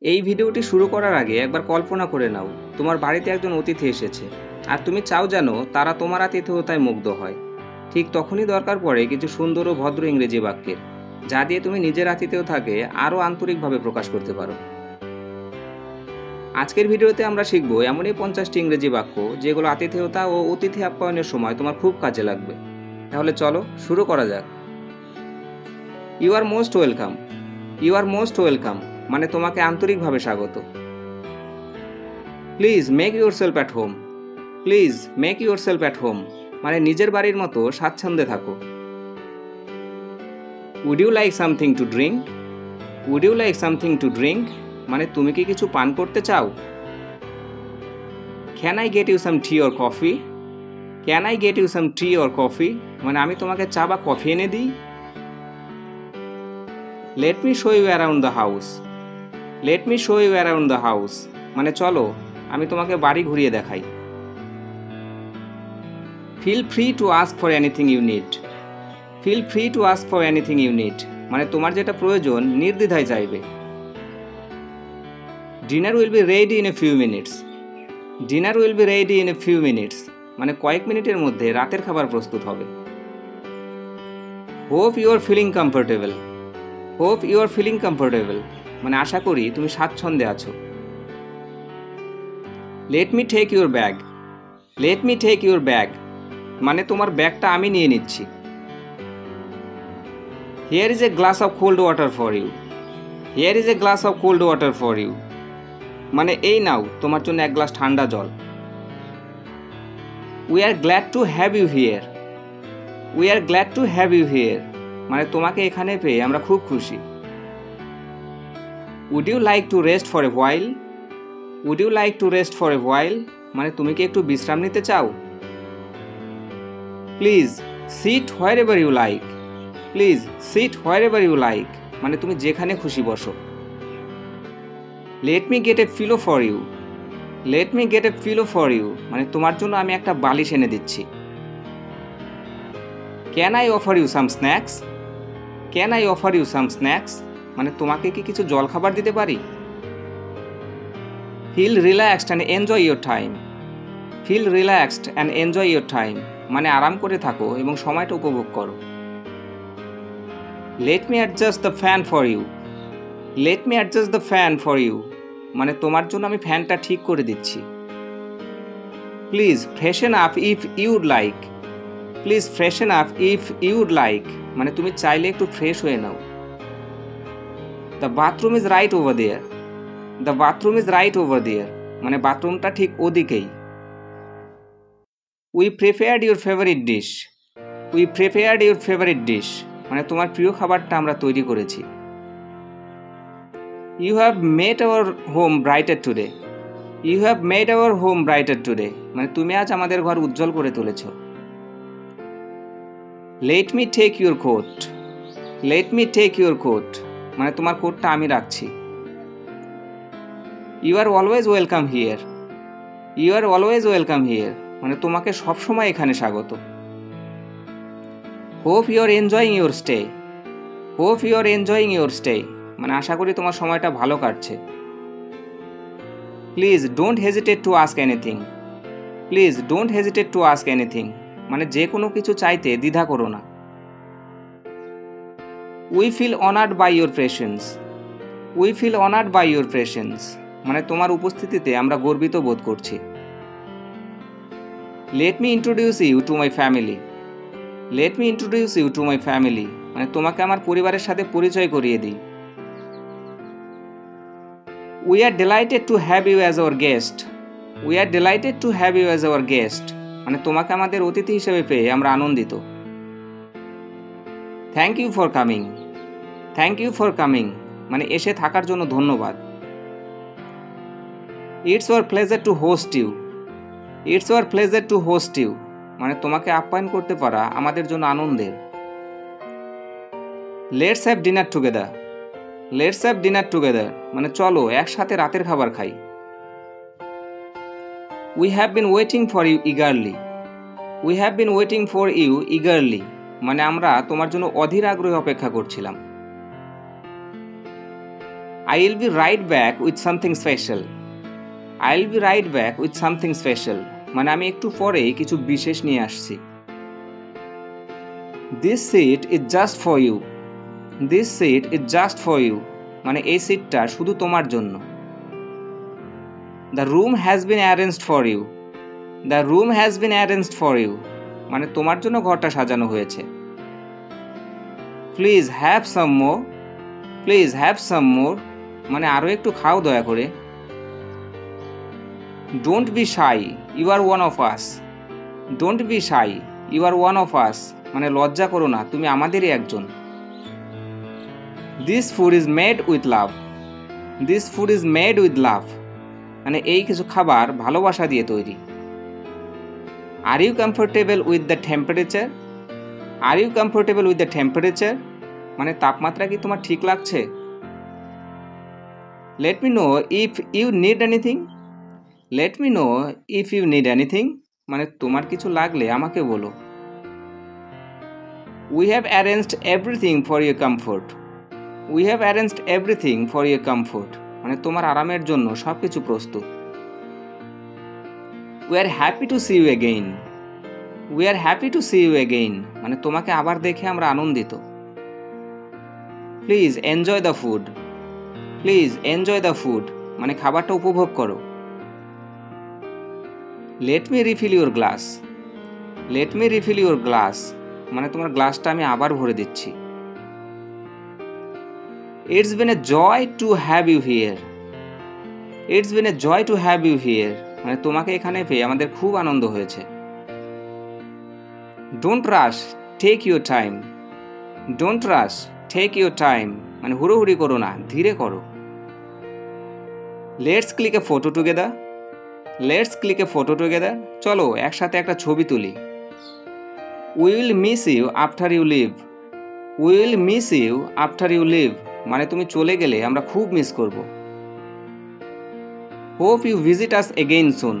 এই ভিডিওটি শুরু করার আগে একবার কল্পনা করে নাও তোমার বাড়িতে একজন অতিথি এসেছে আর তুমি চাও যেন তারা তোমার আতিথেয়তায় মুগ্ধ হয়। ঠিক তখনই দরকার পড়ে কিছু সুন্দর ও ভদ্র ইংরেজি বাক্যের, যা দিয়ে তুমি নিজের আতিথেয়তাকে আরও আন্তরিকভাবে প্রকাশ করতে পারো। আজকের ভিডিওতে আমরা শিখব এমনই 50টি ইংরেজি বাক্য যেগুলো আতিথেয়তা ও অতিথি আপ্যায়নের সময় তোমার খুব কাজে লাগবে। তাহলে চলো শুরু করা যাক। You are most welcome. You are most welcome মানে তোমাকে আন্তরিকভাবে স্বাগত। Please make yourself at home. Please make yourself at home মানে নিজের বাড়ির মতো স্বাচ্ছন্দ্যে থাকো। Would you like something to drink. Would you like something to drink মানে তুমি কি কিছু পান করতে চাও। Can I get you some tea or coffee. Can I get you some tea or coffee মানে আমি তোমাকে চা বা কফি এনে দিই। Let me show you around the house. Let me show you around the house মানে চলো আমি তোমাকে বাড়ি ঘুরিয়ে দেখাই। Feel free to ask for anything you need. Feel free to ask for anything you need মানে তোমার যেটা প্রয়োজন নির্দ্বিধায় চাইবে। Dinner will be ready in a few minutes. Dinner will be ready in a few minutes মানে কয়েক মিনিটের মধ্যে রাতের খাবার প্রস্তুত হবে। Hope you are feeling comfortable. Hope you are feeling comfortable মানে আশা করি তুমি স্বাচ্ছন্দ্যে আছো। Let me take your bag. Let me take your bag মানে তোমার ব্যাগটা আমি নিয়ে নিচ্ছি। Here is a glass of cold water for you. Here is a glass of cold water for you মানে এই নাও তোমার জন্য এক গ্লাস ঠান্ডা জল। We are glad to have you here. We are glad to have you here মানে তোমাকে এখানে পেয়ে আমরা খুব খুশি। Would you like to rest for a while. Would you like to rest for a while মানে তুমি কি একটু বিশ্রাম নিতে চাও। Please sit wherever you like. Please sit wherever you like মানে তুমি যেখানে খুশি বসো। Let me get a pillow for you. Let me get a pillow for you মানে তোমার জন্য আমি একটা বালিশ এনে দিচ্ছি। Can I offer you some snacks. Can I offer you some snacks মানে তোমাকে কি কিছু জলখাবার দিতে পারি। Feel relaxed and enjoy your time. Feel relaxed and enjoy your time মানে আরাম করে থাকো এবং সময়টা উপভোগ করো। Let me adjust the fan for you. Let me adjust the fan for you মানে তোমার জন্য আমি ফ্যানটা ঠিক করে দিচ্ছি। Please freshen up if you'd like. Please freshen up if you'd like মানে তুমি চাইলে একটু ফ্রেশ হয়ে নাও। The bathroom is right over there. The bathroom is right over there মানে বাথরুমটা ঠিক ওদিকেই। We prepared your favourite dish. We prepared your favourite dish মানে তোমার প্রিয় খাবারটা আমরা তৈরি করেছি। You have made our home brighter today. You have made our home brighter today মানে তুমি আজ আমাদের ঘর উজ্জ্বল করে তুলেছ। Late me take your coat. Let me take your coat মানে তোমার কোটটা আমি রাখছি। You are always welcome here. You are always welcome here মানে তোমাকে সবসময় এখানে স্বাগত। Hope you are enjoying your stay. Hope you are enjoying your stay মানে আশা করি তোমার সময়টা ভালো কাটছে। Please don't hesitate to ask anything. Please don't hesitate to ask anything মানে যে কোনো কিছু চাইতে দ্বিধা করো না। We feel honoured by your presence. We feel honoured by your presence মানে তোমার উপস্থিতিতে আমরা গর্বিত বোধ করছি। Let me introduce you to my family. Let me introduce you to my family মানে তোমাকে আমার পরিবারের সাথে পরিচয় করিয়ে দিই। We are delighted to have you as our guest. We are delighted to have you as our guest মানে তোমাকে আমাদের অতিথি হিসেবে পেয়ে আমরা আনন্দিত। Thank you for coming. Thank you for coming মানে এসে থাকার জন্য ধন্যবাদ। It's our pleasure to host you. It's our pleasure to host you মানে তোমাকে আপ্যায়ন করতে পারা আমাদের জন্য আনন্দের। Let's have dinner together. Let's have dinner together মানে চলো একসাথে রাতের খাবার খাই। We have been waiting for you eagerly. We have been waiting for you eagerly মানে আমরা তোমার জন্য অধীর আগ্রহে অপেক্ষা করছিলাম। I'll be right back with something special. I'll be right back with something special. মানে আমি একটু পরেই কিছু বিশেষ নিয়ে আসছি। This seat is just for you. This seat is just for you. মানে এই সিটটা শুধু তোমার জন্য। The room has been arranged for you. The room has been arranged for you. মানে তোমার জন্য ঘরটা সাজানো হয়েছে। Please have some more. Please have some more. মানে আরো একটু খাও দয়া করে। Don't be shy. You are one of us. Don't be shy. You are one of us. মানে লজ্জা করো না, তুমি আমাদেরই একজন। This food is made with love. This food is made with love. মানে এই কিছু খাবার ভালোবাসা দিয়ে তৈরি। Are you comfortable with the temperature? Are you comfortable with the temperature? মানে তাপমাত্রা কি তোমার ঠিক লাগছে? Let me know if you need anything. Let me know if you need anything. মানে তোমার কিছু লাগলে আমাকে বলো। We have arranged everything for your comfort. We have arranged everything for your comfort. মানে তোমার আরামের জন্য সবকিছু প্রস্তুত। We are happy to see you again. We are happy to see you again. মানে তোমাকে আবার দেখে আমরা আনন্দিত। Please enjoy the food. Please enjoy the food. মানে খাবারটা উপভোগ করো। Let me refill your glass. Let me refill your glass. মানে তোমার গ্লাসটা আমি আবার ভরে দিচ্ছি। It's been a joy to have you here. It's been a joy to have you here. মানে তোমাকে এখানে পেয়ে আমাদের খুব আনন্দ হয়েছে। Don't rush, take your time. Don't rush, take your time. মানে হুড়োহুড়ি করো না, ধীরে করো। Let's click a photo together. Let's click a photo together. চলো একসাথে একটা ছবি তুলি। We will miss you after you leave. We will miss you after you leave. মানে তুমি চলে গেলে আমরা খুব মিস করব। Hope you visit us again soon.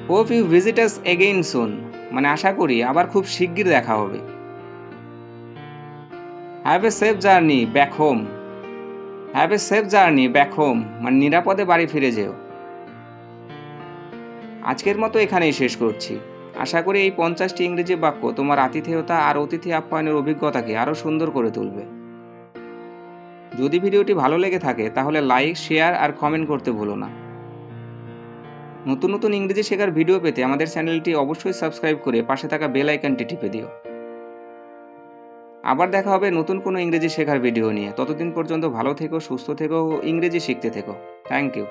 Hope you visit us again soon. মানে আশা করি আবার খুব শিগগির দেখা হবে। Have a safe journey back home. Have a safe journey back home. মানে নিরাপদে বাড়ি ফিরে যেও। আজকের মতো এখানেই শেষ করছি। আশা করি এই 50টি ইংরেজি বাক্য তোমার আতিথেয়তা আর অতিথি আপ্যায়নের অভিজ্ঞতাকে আরও সুন্দর করে তুলবে। যদি ভিডিওটি ভালো লেগে থাকে তাহলে লাইক, শেয়ার আর কমেন্ট করতে ভুলো না। নতুন নতুন ইংরেজি শেখার ভিডিও পেতে আমাদের চ্যানেলটি অবশ্যই সাবস্ক্রাইব করে পাশে থাকা বেল আইকনটি টিপে দিও। আবার দেখা হবে নতুন কোনো ইংরেজি শেখার ভিডিও নিয়ে। ততদিন পর্যন্ত ভালো থেকো, সুস্থ থেকো ও ইংরেজি শিখতে থেকো। Thank you.